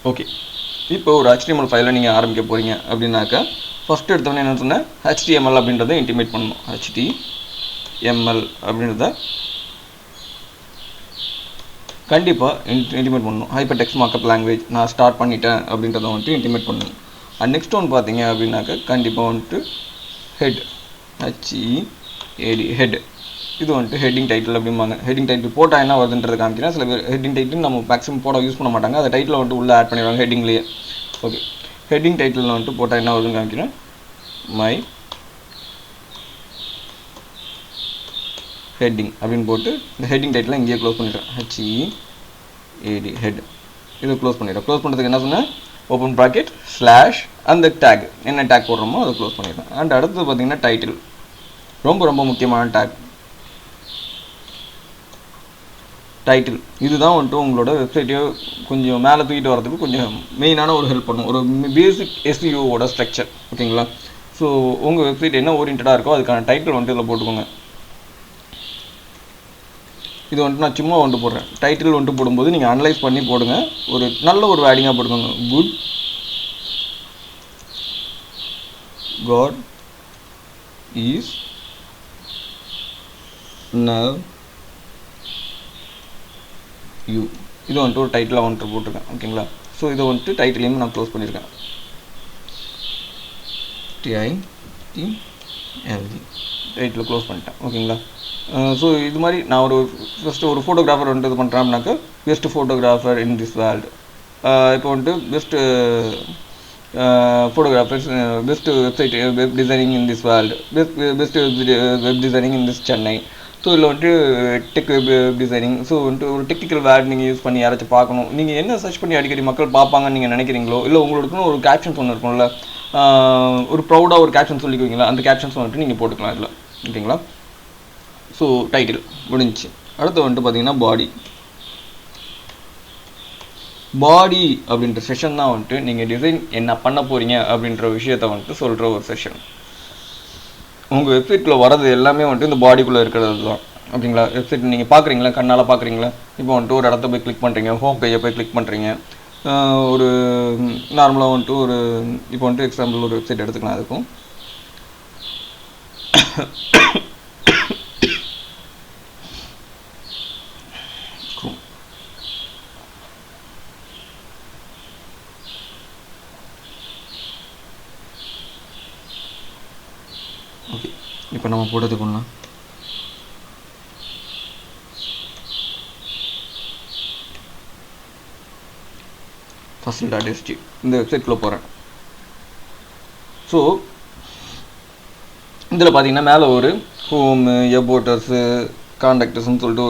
Okay, இப்போ ஒரு HTML ஃபைலை நீங்கள் ஆரம்பிக்க போகிறீங்க அப்படின்னாக்கா ஃபஸ்ட்டு எடுத்தோடனே என்ன சொன்னேன், HTML அப்படின்றத இன்டிமேட் பண்ணணும். HTML அப்படின்றத கண்டிப்பாக இன்டிமேட் பண்ணணும். ஹைப்பர் டெக்ஸ்ட் மார்க்அப் லாங்குவேஜ் நான் ஸ்டார்ட் பண்ணிட்டேன் அப்படின்றத வந்துட்டு இன்டிமேட் பண்ணணும். அண்ட் நெக்ஸ்ட் ஒன்று பார்த்தீங்க அப்படின்னாக்கா கண்டிப்பாக வந்துட்டு ஹெட், HEAD ஹெட், இது வந்துட்டு ஹெட்டிங் டைட்டில் அப்படிம்பாங்க. ஹெட்டிங் டைட்டில் போட்டால் என்ன வருதுன்றது காமிக்கிறேன். சில பேர் ஹெட்டிங் டைட்டில் நம்ம மேக்ஸிமம் போட யூஸ் பண்ண மாட்டாங்க, அதை டைட்டில் வந்துட்டு உள்ளே ஆட் பண்ணிடுவாங்க ஹெட்டிங்லேயே. ஓகே, ஹெட்டிங் டைட்டில் வந்துட்டு போட்டால் என்ன வருதுன்னு காமிக்கிறேன். மை ஹெட்டிங் அப்படின்னு போட்டு இந்த ஹெட்டிங் டைட்டில் இங்கேயே க்ளோஸ் பண்ணிடுறேன். HEAD ஹெட், இதை க்ளோஸ் பண்ணிடுறேன். க்ளோஸ் பண்ணுறதுக்கு என்ன சொன்னேன், ஓப்பன் ப்ராக்கெட் ஸ்லாஷ் அந்த டேக், என்ன டேக் போடுறோமோ அதை க்ளோஸ் பண்ணிடுறேன். அண்ட் அடுத்தது பார்த்தீங்கன்னா டைட்டில், ரொம்ப ரொம்ப முக்கியமான டேக் டைட்டில். இதுதான் வந்துட்டு உங்களோட வெப்சைட்டையோ கொஞ்சம் மேலே தூக்கிட்டு வரதுக்கு கொஞ்சம் மெயினான ஒரு ஹெல்ப் பண்ணும், ஒரு பேசிக் SEOவோட ஸ்ட்ரக்சர். ஓகேங்களா? ஸோ உங்கள் வெப்சைட் என்ன ஓரியன்டாக இருக்கோ அதுக்கான டைட்டில் வந்துட்டு இதில் போட்டுக்கோங்க. இது வந்துட்டு நான் சும்மா வந்துட்டு போடுறேன். டைட்டில் வந்துட்டு போடும்போது நீங்கள் அனலைஸ் பண்ணி போடுங்க, ஒரு நல்ல ஒரு வேர்டிங்காக போட்டுக்கோங்க. Good God is now you, இது வந்துட்டு ஒரு டைட்டிலாக வந்துட்டு போட்டிருக்கேன். ஓகேங்களா? ஸோ இதை வந்துட்டு டைட்டிலையும் நான் க்ளோஸ் பண்ணியிருக்கேன். TITLG டைட்டில் க்ளோஸ் பண்ணிட்டேன். ஓகேங்களா? ஸோ இது மாதிரி நான் ஃபஸ்ட்டு ஒரு ஃபோட்டோகிராஃபர் வந்துட்டு இது பண்ணுறேன் அப்படின்னாக்கா best photographer in this world, இப்போ வந்துட்டு best photographers, best website web designing in this world, best web designing in this Chennai. So இதில் வந்துட்டு டெக் வெப் டிசைனிங். ஸோ வந்துட்டு ஒரு டெக்னிக்கல் வேர்ட் நீங்கள் யூஸ் பண்ணி யாராச்சும் பார்க்கணும், நீங்கள் என்ன சர்ச் பண்ணி அடிக்கடி மக்கள் பார்ப்பாங்கன்னு நீங்கள் நினைக்கிறீங்களோ, இல்லை உங்களுக்குன்னு ஒரு கேப்ஷன்ஸ் ஒன்று இருக்கும்ல, ஒரு ப்ரௌடாக ஒரு கேப்ஷன் சொல்லிக்குவீங்களா, அந்த கேப்ஷன்ஸ் வந்துட்டு நீங்கள் போட்டுக்கலாம் இதில். ஓகேங்களா? ஸோ டைட்டில் முடிஞ்சிச்சு. அடுத்து வந்துட்டு பார்த்தீங்கன்னா பாடி அப்படின்ற செஷன் தான் வந்துட்டு நீங்கள் டிசைன் என்ன பண்ண போகிறீங்க அப்படின்ற விஷயத்த வந்துட்டு சொல்கிற ஒரு செஷன். உங்கள் வெப்சைட்டில் வரது எல்லாமே வந்துட்டு இந்த பாடிக்குள்ளே இருக்கிறது தான். ஓகேங்களா? வெப்சைட் நீங்கள் பார்க்குறீங்களா, கண்ணால் பார்க்குறீங்களா, இப்போ வந்துட்டு ஒரு இடத்த போய் கிளிக் பண்ணுறீங்க, ஹோம் பேஜை போய் கிளிக் பண்ணுறீங்க, ஒரு நார்மலாக வந்துட்டு ஒரு இப்போ வந்துட்டு எக்ஸாம்பிள் ஒரு வெப்சைட் எடுத்துக்கலாம். அதுக்கும் ஓகே, இப்போ நம்ம போட்டது பண்ணலாம். fossil.st இந்த வெப்சைட்குள்ளே போகிறேன். ஸோ இதில் பார்த்தீங்கன்னா மேலே ஒரு ஹோமு, எபோட்டர்ஸு, கான்டாக்டர்ஸ்ன்னு சொல்லிட்டு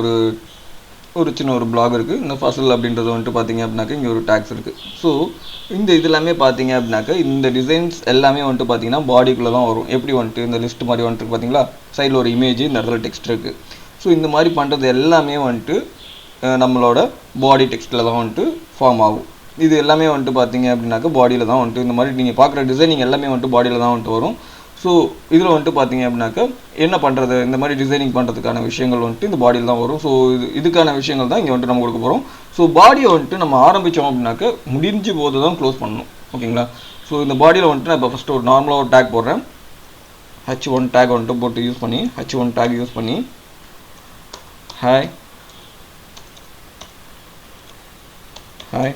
ஒரு சின்ன ஒரு பிளாக் இருக்குது. இந்த ஃபசில் அப்படின்றது வந்துட்டு பார்த்தீங்க அப்படின்னாக்கா இங்கே ஒரு டேக்ஸ் இருக்குது. ஸோ இந்த இது எல்லாமே பார்த்தீங்க அப்படின்னாக்கா இந்த டிசைன்ஸ் எல்லாமே வந்துட்டு பார்த்தீங்கன்னா பாடிக்குள்ளே தான் வரும். எப்படி வந்துட்டு இந்த லிஸ்ட் மாதிரி வந்துட்டு பார்த்தீங்களா, சைடில் ஒரு இமேஜ், இந்த இடத்துல டெக்ஸ்ட் இருக்குது. ஸோ இந்த மாதிரி பண்ணுறது எல்லாமே வந்துட்டு நம்மளோட பாடி டெக்ஸ்ட்டில் தான் வந்துட்டு ஃபார்ம் ஆகும். இது எல்லாமே வந்துட்டு பார்த்தீங்க அப்படின்னாக்கா பாடியில் தான் வந்துட்டு இந்த மாதிரி நீங்கள் பார்க்குற டிசைனிங் எல்லாமே வந்துட்டு பாடியில் தான் வந்துட்டு வரும். ஸோ இதில் வந்துட்டு பார்த்தீங்க அப்படின்னாக்கா என்ன பண்ணுறது, இந்த மாதிரி டிசைனிங் பண்ணுறதுக்கான விஷயங்கள் வந்துட்டு இந்த பாடியில் தான் வரும். ஸோ இதுக்கான விஷயங்கள் தான் இங்கே வந்துட்டு நம்ம கொடுக்க போகிறோம். ஸோ பாடியை வந்துட்டு நம்ம ஆரம்பித்தோம் அப்படின்னாக்கா முடிஞ்சு போது தான் க்ளோஸ் பண்ணணும். ஓகேங்களா? ஸோ இந்த பாடியில் வந்துட்டு நான் இப்போ ஃபஸ்ட்டு ஒரு நார்மலாக ஒரு டேக் போடுறேன். H1 டேக் வந்துட்டு போட்டு யூஸ் பண்ணி H1 டேக் யூஸ் பண்ணி ஹாய் ஐ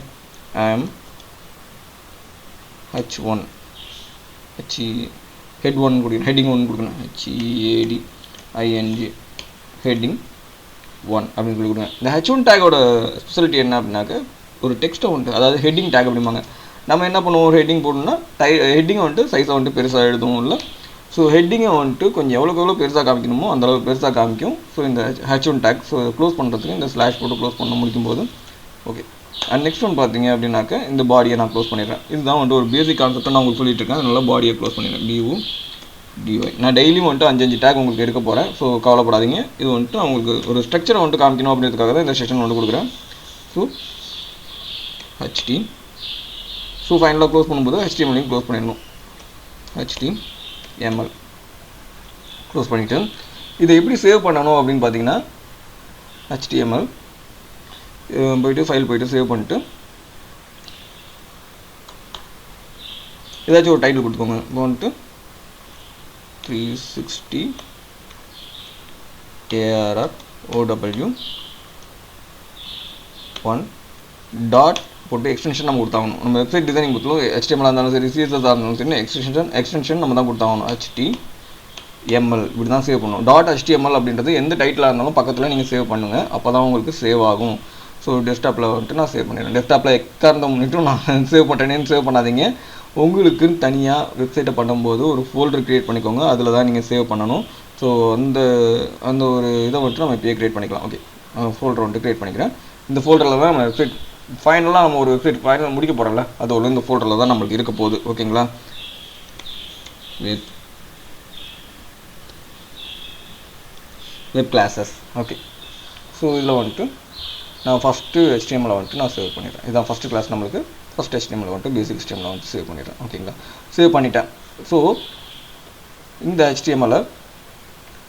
ஆம் H1 ஹெட் 1 கொடுக்கணும், ஹெட்டிங் 1 கொடுக்கணும். HEADING ஹெட்டிங் 1 அப்படின்னு சொல்லி கொடுங்க. இந்த H1 டேக்கோட ஸ்பெஷாலிட்டி என்ன அப்படின்னாக்க ஒரு டெக்ஸ்ட்டை வந்துட்டு, அதாவது ஹெட்டிங் டேக் அப்படிம்பாங்க. நம்ம என்ன பண்ணுவோம், ஒரு ஹெட்டிங் போடணும்னா ஹெட்டிங்கை வந்துட்டு சைஸை வந்துட்டு பெருசாக எழுதுவோம் இல்லை. ஸோ ஹெட்டிங்கை வந்துட்டு கொஞ்சம் எவ்வளோ பெருசாக காமிக்கணுமோ அந்தளவுக்கு பெருசாக காமிக்கும். ஸோ இந்த H1 டேக் ஸோ க்ளோஸ் பண்ணுறதுக்கு இந்த ஸ்லாஷ் போட்டு க்ளோஸ் பண்ண முடிக்கும்போது ஓகே. அண்ட் நெக்ஸ்ட் ஒன் பார்த்தீங்க அப்படின்னாக்க இந்த பாடியை நான் க்ளோஸ் பண்ணிடுறேன். இதுதான் வந்துட்டு ஒரு பேசிக் கான்செப்டை நான் உங்களுக்கு சொல்லிட்டு இருக்கேன். அதனால பாடியை க்ளோஸ் பண்ணிடுறேன். DUDY. நான் டெய்லியும் வந்துட்டு 5 டேக் உங்களுக்கு எடுக்க போகிறேன். ஸோ கவலைப்படாதீங்க. இது வந்துட்டு உங்களுக்கு ஒரு ஸ்ட்ரக்சரை வந்துட்டு காமிக்கணும் அப்படின்றதுக்காக தான் இந்த செஷன் வந்துட்டு கொடுக்குறேன். So HT. ஸோ ஃபைனலாக க்ளோஸ் பண்ணும்போது HTML க்ளோஸ் பண்ணிடணும். HTML க்ளோஸ் பண்ணிவிட்டு இதை எப்படி சேவ் பண்ணணும் அப்படின்னு பார்த்தீங்கன்னா HTML போய்ட்டு ஃபைல் போய்ட்டு சேவ் பண்ணிட்டு ஏதாச்சும் ஒரு டைட்டில் கொடுத்துக்கோங்க. இப்போ வந்துட்டு 360 ARR OW 1 டாட் போட்டு எக்ஸ்டென்ஷன் நம்ம கொடுத்தாகணும். நம்ம வெப்சைட் டிசைனிங் கொடுத்தோம், HTML இருந்தாலும் சரி CSS இருந்தாலும் சரி எக்ஸ்டென்ஷன் நம்ம தான் கொடுத்தாகணும். HTML இப்படி தான் சேவ் பண்ணணும். .html அப்படின்றது எந்த டைட்டிலாக இருந்தாலும் பக்கத்தில் நீங்கள் சேவ் பண்ணுங்கள், அப்போ தான் உங்களுக்கு சேவ் ஆகும். ஸோ டெஸ்க்டாப்பில் வந்துட்டு நான் சேவ் பண்ணிடுறேன். டெஸ்க்டாப்பில் எக்காரணம் முன்னிட்டும் நான் சேவ் பண்ணுறேன்னு சேவ் பண்ணாதீங்க. உங்களுக்குன்னு தனியாக வெப்சைட்டை பண்ணும்போது ஒரு ஃபோல்டர் க்ரியேட் பண்ணிக்கோங்க, அதில் தான் நீங்கள் சேவ் பண்ணணும். ஸோ அந்த அந்த ஒரு இதை வந்துட்டு நம்ம இப்போயே க்ரியேட் பண்ணிக்கலாம். ஓகே, ஃபோல்டர் வந்துட்டு க்ரியேட் பண்ணிக்கிறேன். இந்த ஃபோல்டரில் தான் நம்ம வெப்சைட் ஃபைனலாக நம்ம ஒரு வெப்சைட் ஃபைனல் முடிக்க போகிறோம்ல, அதோட இந்த ஃபோல்டரில் தான் நம்மளுக்கு இருக்க போகுது. ஓகேங்களா, வெப் கிளாஸஸ். ஓகே, ஸோ இதில் வந்துட்டு நான் ஃபஸ்ட்டு HTML வந்துட்டு நான் சேவ் பண்ணிடுறேன். இதான் ஃபஸ்ட்டு கிளாஸ் நம்மளுக்கு. ஃபஸ்ட் HTML வந்துட்டு பேசிக் HTML வந்துட்டு சேவ் பண்ணிடுறேன். ஓகேங்களா, சேவ் பண்ணிட்டேன். ஸோ இந்த HTML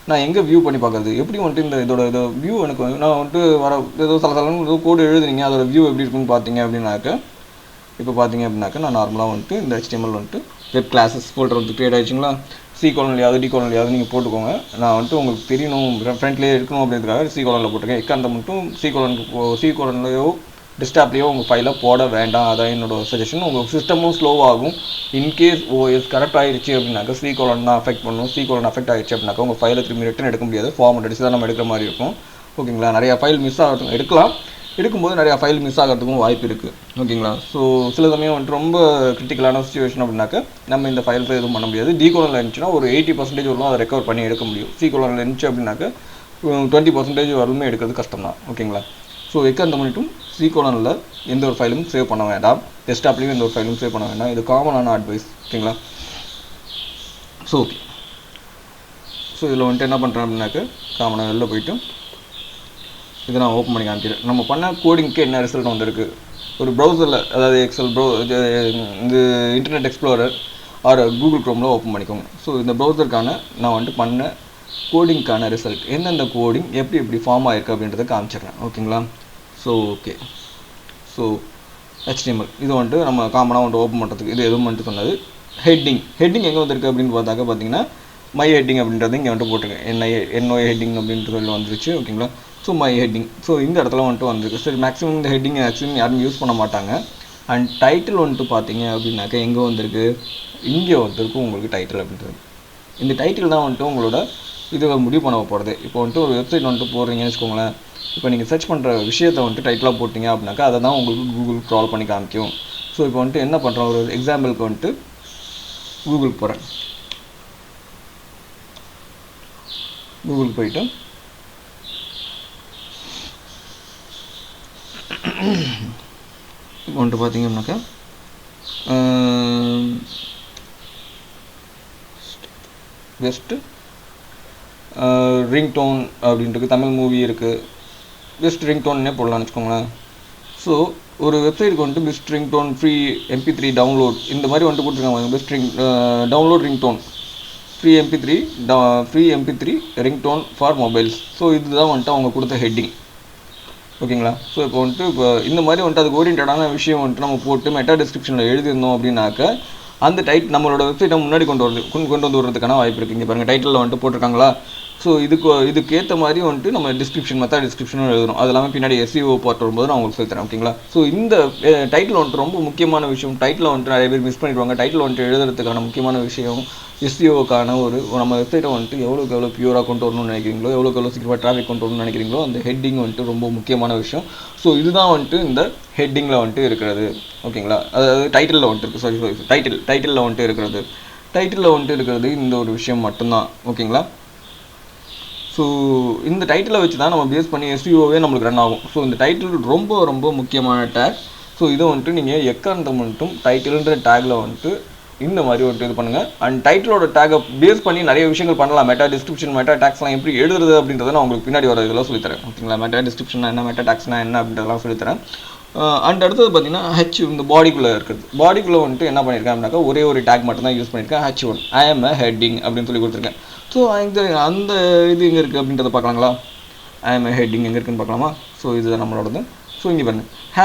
நான் எங்கே வியூ பண்ணி பார்க்குறது, எப்படி வந்துட்டு இதோட வியூ எனக்கு நான் வந்துட்டு வர ஏதோ ஏதோ கோடு எழுதுனீங்க, அதோட வியூ எப்படி இருக்குன்னு பார்த்தீங்க அப்படின்னாக்க, இப்போ பார்த்தீங்க அப்படின்னாக்க நான் நார்மலாக வந்துட்டு இந்த HTML வந்துட்டு வெப் கிளாஸஸ் ஃபோல்டர் வந்து க்ரியேட் ஆகிடுச்சுங்களா. C:, D:, நீங்கள் போட்டுக்கோங்க. நான் வந்துட்டு உங்களுக்கு தெரியணும், ஃப்ரண்ட்லேயே இருக்கணும் அப்படின்றதுக்காக C:, போட்டிருக்கேன். எக்காந்த மட்டும் C:, டெஸ்க்டாப்லேயோ உங்கள் ஃபைலை போட வேண்டாம், அதான் என்னோட சஜஷன். உங்கள் சிஸ்டமும் ஸ்லோவாகும். இன்கேஸ் OS கரெக்ட் ஆகிடுச்சு அப்படின்னாக்கா C:, தான் அஃபெக்ட் பண்ணும். C:, அஃபெக்ட் ஆகிடுச்சு அப்படின்னாக்கா உங்கள் ஃபைலை திரும்பி ரிட்டன் எடுக்க முடியாது, ஃபார்மட் அடிச்சு தான் நம்ம எடுக்கிற மாதிரி இருக்கும். ஓகேங்களா, நிறையா ஃபைல் மிஸ் ஆகிறதுக்கும் எடுக்கும்போது நிறையா ஃபைல் மிஸ் ஆகிறதுக்கும் வாய்ப்பு இருக்குது. ஓகேங்களா, ஸோ சில சமயம் வந்துட்டு ரொம்ப கிரிட்டிக்கலான சுச்சுவேஷன் அப்படின்னாக்க நம்ம இந்த ஃபைல்ஸ் எதுவும் பண்ண முடியாது. D:, இருந்துச்சுன்னா ஒரு 80% வரலும் அதை ரெக்கவர் பண்ணி எடுக்க முடியும். C:, இருந்துச்சு அப்படின்னாக்க 20% வரலுமே எடுக்கிறது கஷ்டம் தான். ஓகேங்களா, ஸோ எக்காந்த பண்ணிட்டும் C:, எந்த ஒரு ஃபைலும் சேவ் பண்ண வேண்டாம், டெஸ்க்டாப்லேயும் எந்த ஒரு ஃபைலும் சேவ் பண்ண வேண்டாம். இது காமனான அட்வைஸ். ஓகேங்களா, ஸோ ஓகே, ஸோ இதில் வந்துட்டு என்ன பண்ணுறேன் அப்படின்னாக்க காமனாக வெளில போய்ட்டு இதை நான் ஓப்பன் பண்ணி காமிக்கிறேன். நம்ம பண்ண கோடிங்க்கு என்ன ரிசல்ட் வந்திருக்கு. ஒரு ப்ரௌசரில், அதாவது எக்ஸல் இந்த இன்டர்நெட் எக்ஸ்ப்ளோரர் ஆர் கூகுள் க்ரோமில் ஓப்பன் பண்ணிக்கோங்க. ஸோ இந்த ப்ரௌசருக்கான நான் வந்துட்டு பண்ண கோடிங்க்கான ரிசல்ட், எந்தெந்த கோடிங் எப்படி ஃபார்ம் ஆகிருக்கு அப்படின்றத காமிச்சிடுறேன். ஓகேங்களா, ஸோ ஓகே, ஸோ HTML இது வந்துட்டு நம்ம காமனாக வந்துட்டு ஓப்பன் பண்ணுறதுக்கு இது எதுவும் வந்துட்டு சொன்னது. ஹெட்டிங் எங்கே வந்திருக்கு அப்படின்னு பார்த்தீங்கன்னா மை ஹெட்டிங் அப்படின்றது இங்கே வந்துட்டு போட்டிருக்கேன். NO ஹெட்டிங் அப்படின்றது வந்துருச்சு. ஓகேங்களா, ஸோ மை ஹெட்டிங், ஸோ இந்த இடத்துல வந்துட்டு வந்திருக்கு. சரி, மேக்ஸிமம் இந்த ஹெட்டிங் யாரும் யூஸ் பண்ண மாட்டாங்க. அண்ட் டைட்டில் வந்துட்டு பார்த்தீங்க அப்படின்னாக்கா எங்கே வந்திருக்கு, இங்கே வந்திருக்கு உங்களுக்கு டைட்டில் அப்படின்றது. இந்த டைட்டில் தான் வந்துட்டு உங்களோட இது முடிவு பண்ண போகிறது. இப்போ வந்துட்டு ஒரு வெப்சைட் வந்துட்டு போடுறீங்கன்னு வச்சுக்கோங்களேன். இப்போ நீங்கள் சர்ச் பண்ணுற விஷயத்தை வந்துட்டு டைட்டிலாக போட்டிங்க அப்படின்னாக்கா அதை தான் உங்களுக்கு கூகுள் க்ரால் பண்ணி காமிக்கும். ஸோ இப்போ வந்துட்டு என்ன பண்ணுறோம், ஒரு எக்ஸாம்பிளுக்கு வந்துட்டு கூகுளுக்கு போகிறேன். கூகுளுக்கு போயிட்டு இப்போ வந்துட்டு பார்த்தீங்க அப்படின்னாக்கா பெஸ்ட்டு ரிங்டோன் அப்படின்ட்டு தமிழ் மூவி இருக்குது. பெஸ்ட் ரிங்டோன்னே போடலான்னு வச்சுக்கோங்களேன். ஸோ ஒரு வெப்சைட்டுக்கு வந்துட்டு best ringtone free MP3 download இந்த மாதிரி வந்துட்டு கொடுத்துருக்காங்க. Best download ringtone free MP3 ringtone for mobiles. So இதுதான் வந்துட்டு அவங்க கொடுத்த ஹெட்டிங். ஓகேங்களா, ஸோ இப்போ இந்த மாதிரி வந்துட்டு அதுக்கு ஓரியன்டான விஷயம் வந்துட்டு நம்ம போட்டு மெட்டா டிஸ்கிரிப்ஷனில் எழுதியிருந்தோம் அப்படின்னாக்க அந்த நம்மளோட வெப்சைட்டை முன்னாடி கொண்டு வந்து வர்றதுக்கான வாய்ப்பு இருக்குது. இங்கே பாருங்கள், டைட்டிலில் வந்துட்டு போட்டிருக்காங்களா. ஸோ இதுக்கேற்ற மாதிரி வந்துட்டு நம்ம மெத்தா டிஸ்கிரிப்ஷனும் எழுதணும். அது எல்லாமே பின்னாடி SEO பார்ட் வரும்போது நான் உங்களுக்கு சொல்லித்தரேன். ஓகேங்களா, ஸோ இந்த டைட்டில் வந்துட்டு ரொம்ப முக்கியமான விஷயம். டைட்டில் வந்துட்டு நிறைய பேர் மிஸ் பண்ணிடுவாங்க. டைட்டில் வந்துட்டு எழுதுறதுக்கான முக்கியமான விஷயம் SEOக்கான நம்ம வெப்சைட்டை வந்துட்டு எவ்வளோ பியூராக கொண்டு வரணும்னு நினைக்கிறீங்களோ, எவ்வளோ சீக்கிரமாக டிராஃபிக் கொண்டு வரணும்னு நினைக்கிறீங்களோ, அந்த ஹெட்டிங் வந்துட்டு ரொம்ப முக்கியமான விஷயம். ஸோ இதுதான் வந்துட்டு இந்த ஹெட்டிங்கில் வந்துட்டு இருக்கிறது. ஓகேங்களா, அதாவது டைட்டிலில் வந்துட்டு இருக்குது. டைட்டிலில் வந்துட்டு இருக்கிறது இந்த ஒரு விஷயம் மட்டும்தான். ஓகேங்களா, ஸோ இந்த டைட்டிலை வச்சு தான் நம்ம பேஸ் பண்ணி SEOவே நம்மளுக்கு ரன் ஆகும். ஸோ இந்த டைட்டில் ரொம்ப ரொம்ப முக்கியமான டேக். ஸோ இதை வந்துட்டு நீங்கள் எக்காரணம் மட்டும் டைட்டில்ன்ற டேக்கில் வந்துட்டு இந்த மாதிரி வந்துட்டு இது பண்ணுங்கள். அண்ட் டைட்டிலோட டேக்கை பேஸ் பண்ணி நிறைய விஷயங்கள் பண்ணலாம். மெட்டா டிஸ்கிரிப்ஷன், மெட்டா டேக்ஸ்லாம் எப்படி எழுதுறது அப்படின்றத நான் உங்களுக்கு பின்னாடி வர இதெல்லாம் சொல்லித்தரேன். ஓகேங்களா, மெட்டா டிஸ்கிரிப்ஷன் என்ன, மெட்டா டேக்ஸ்னா என்ன அப்படின்றதெல்லாம் சொல்லித்தரேன். அண்ட் அடுத்தது பார்த்தீங்கன்னா இந்த பாடிக்குள்ளே இருக்குது. பாடிக்குள்ளே வந்துட்டு என்ன பண்ணியிருக்கேன் அப்படின்னாக்கா ஒரே ஒரு டேக் மட்டும் தான் யூஸ் பண்ணியிருக்கேன். H1 I am a heading அப்படின்னு சொல்லி கொடுத்துருக்கேன். ஸோ அந்த இது எங்கே இருக்குது அப்படின்றத பார்க்கலாங்களா. I am a heading எங்கே இருக்குன்னு பார்க்கலாமா. ஸோ இது நம்மளோடது. ஸோ இங்கே பாருங்கள்,